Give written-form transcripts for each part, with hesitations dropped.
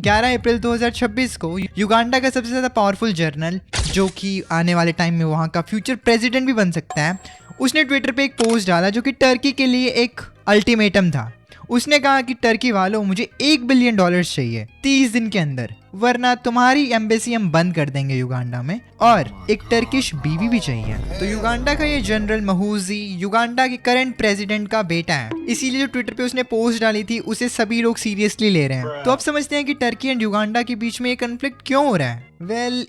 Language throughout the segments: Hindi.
11 अप्रैल 2026 को युगांडा का सबसे ज़्यादा पावरफुल जर्नल, जो कि आने वाले टाइम में वहाँ का फ्यूचर प्रेसिडेंट भी बन सकता है, उसने ट्विटर पे एक पोस्ट डाला जो कि टर्की के लिए एक अल्टीमेटम था। उसने कहा कि टर्की वालों, मुझे $1 बिलियन चाहिए 30 दिन के अंदर, वरना तुम्हारी एम्बेसी हम बंद कर देंगे युगांडा में, और एक टर्किश बीवी भी चाहिए। तो युगांडा का ये जनरल महूजी युगांडा के करंट प्रेसिडेंट का बेटा है, इसीलिए जो ट्विटर पे उसने पोस्ट डाली थी उसे सभी लोग सीरियसली ले रहे हैं। तो अब समझते हैं कि टर्की एंड युगांडा के बीच में ये कन्फ्लिक्ट क्यों हो रहा है।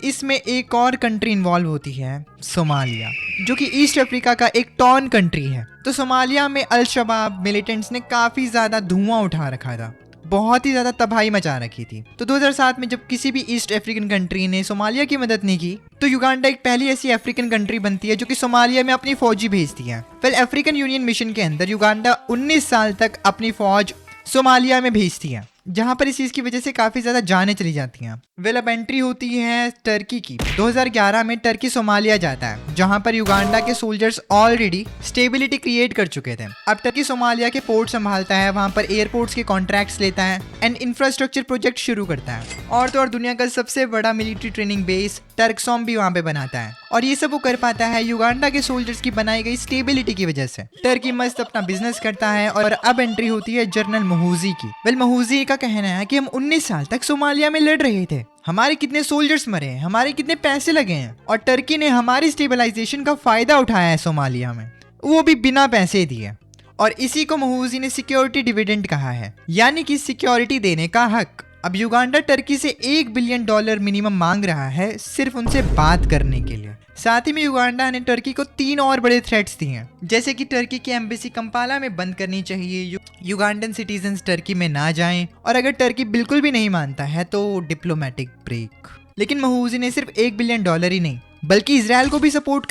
इसमें एक और कंट्री इन्वॉल्व होती है, सोमालिया, जो कि ईस्ट अफ्रीका का एक टॉन कंट्री है। तो सोमालिया में अल शबाब मिलिटेंट्स ने काफी ज्यादा धुआं उठा रखा था, बहुत ही ज्यादा तबाही मचा रखी थी। तो 2007 में जब किसी भी ईस्ट अफ्रीकन कंट्री ने सोमालिया की मदद नहीं की, तो युगांडा एक पहली ऐसी अफ्रीकन कंट्री बनती है जो कि सोमालिया में अपनी फौजी भेजती है। अफ्रीकन यूनियन मिशन के अंदर युगांडा 19 साल तक अपनी फौज सोमालिया में भेजती है, जहां पर इस चीज की वजह से काफी ज्यादा जानें चली जाती हैं। अब एंट्री होती है टर्की की। 2011 में टर्की सोमालिया जाता है, जहां पर युगांडा के सोल्जर्स ऑलरेडी स्टेबिलिटी क्रिएट कर चुके थे। अब टर्की सोमालिया के पोर्ट संभालता है, वहां पर एयरपोर्ट्स के कॉन्ट्रैक्ट्स लेता है एंड इंफ्रास्ट्रक्चर प्रोजेक्ट शुरू करता है। और तो और दुनिया का सबसे बड़ा मिलिट्री ट्रेनिंग बेस टर्कसॉम भी वहां पे बनाता है, और ये सब वो कर पाता है युगांडा के सोल्जर्स की बनाई गई स्टेबिलिटी की वजह से। टर्की मस्त अपना बिजनेस करता है, और अब एंट्री होती है जनरल महूजी की। महूजी का कहना है कि हम 19 साल तक सोमालिया में लड़ रहे थे, हमारे कितने सोल्जर्स मरे हैं, हमारे कितने पैसे लगे हैं, और टर्की ने हमारी स्टेबलाइजेशन का फायदा उठाया है सोमालिया में, वो भी बिना पैसे दिए। और इसी को महूजी ने सिक्योरिटी डिविडेंड कहा है, यानी कि सिक्योरिटी देने का हक। अब युगांडा टर्की से $1 बिलियन मिनिमम मांग रहा है सिर्फ उनसे बात करने के लिए। साथ ही में युगांडा ने टर्की को 3 और बड़े थ्रेट्स दिए हैं, जैसे कि टर्की की एम्बेसी कंपाला में बंद करनी चाहिए, युगांडन सिटीजन्स टर्की में ना जाएं, और अगर टर्की बिल्कुल भी नहीं मानता है तो डिप्लोमेटिक ब्रेक। लेकिन महूजी ने सिर्फ $1 बिलियन ही नहीं, बल्कि इजराइल को भी सपोर्ट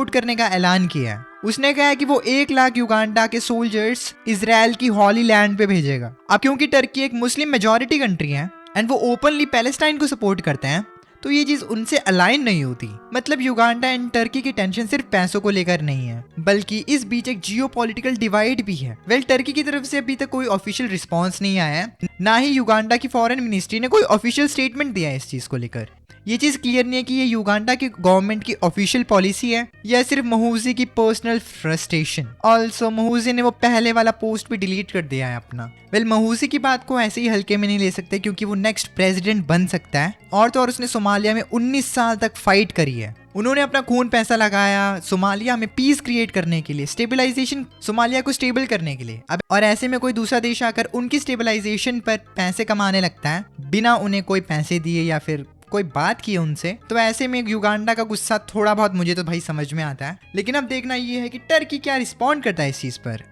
करने का ऐलान किया है। उसने कहा है कि वो 1 लाख युगांडा के सोल्जर्स इजराइल की हॉली लैंड पे भेजेगा। अब क्योंकि टर्की एक मुस्लिम मेजॉरिटी कंट्री है एंड वो ओपनली पैलेस्टाइन को सपोर्ट करते हैं, तो ये चीज उनसे अलाइन नहीं होती। मतलब युगांडा एंड टर्की की टेंशन सिर्फ पैसों को लेकर नहीं है, बल्कि इस बीच एक जियोपॉलिटिकल डिवाइड भी है। टर्की की तरफ से अभी तक कोई ऑफिशियल रिस्पॉन्स नहीं आया है, ना ही युगांडा की फॉरेन मिनिस्ट्री ने कोई ऑफिशियल स्टेटमेंट दिया है इस चीज को लेकर। ये चीज क्लियर नहीं है कि ये युगांडा की गवर्नमेंट की ऑफिशियल पॉलिसी है या सिर्फ महूजी की पर्सनल फ्रस्ट्रेशन। ऑल्सो महूजी ने वो पहले वाला पोस्ट भी डिलीट कर दिया है अपना। महूजी की बात को ऐसे ही हल्के में नहीं ले सकते, क्योंकि वो नेक्स्ट प्रेसिडेंट बन सकता है, और तो और उसने सोमालिया में 19 साल तक फाइट करी है। उन्होंने अपना खून पैसा लगाया सोमालिया में पीस क्रिएट करने के लिए, स्टेबलाइजेशन, सोमालिया को स्टेबल करने के लिए। अब और ऐसे में कोई दूसरा देश आकर उनकी स्टेबलाइजेशन पर पैसे कमाने लगता है बिना उन्हें कोई पैसे दिए या फिर कोई बात की उनसे, तो ऐसे में युगांडा का गुस्सा थोड़ा बहुत मुझे तो भाई समझ में आता है। लेकिन अब देखना ये है कि टर्की क्या रिस्पॉन्ड करता है इस चीज पर।